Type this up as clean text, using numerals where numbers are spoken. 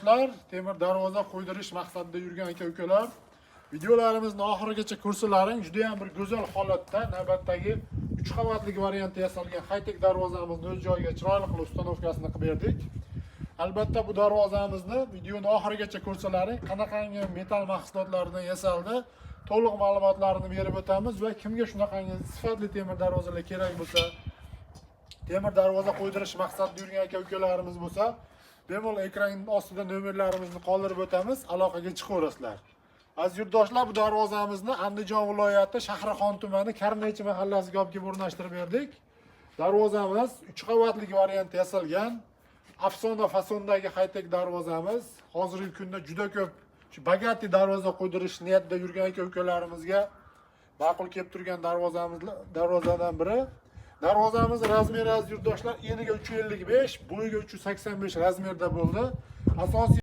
Temir darvoza qo'ydirish maqsadida yurgan aka-ukalar, videolarimizni oxirigacha ko'rsalaring, juda ham bir go'zal holatda navbatdagi 3 qavatli variantda yasalgan high-tech darvozamizni o'z joyiga chiroyli qilib ustanovkasini qilib berdik. Albatta bu darvozamizni videoni oxirigacha ko'rsalaring, qanaqangi metal mahsulotlaridan yasaldi, to'liq ma'lumotlarini berib o'tamiz va kimga shunaqangi sifatli temir darvozalar kerak bo'lsa, temir darvoza qo'ydirish maqsadida yurgan aka-ukalarimiz bo'lsa, bemalol ekran ostida nomerlarimizni qoldirib o'tamiz, aloqaga chiqaverasizlar. Aziz yurtdoshlar, bu darvozamizni Andijon viloyati Shahrixon tumani Karnaychi mahallasiga olib kelib o'rnashtirib berdik. Darvozamiz 3 qavatli variantda yasalgan, afsona fasondagi high-tech darvozamiz. Hozirgi kunda juda ko'p shu bagati darvoza qo'ydirish niyatida yurgan aka-ukalarimizga ma'qul kelib turgan darvozadan biri. Darvozamiz razmeri aziz yurtdoshlar eniga 355, bo'yiga 385 razmerda bo'ldi. Asosiy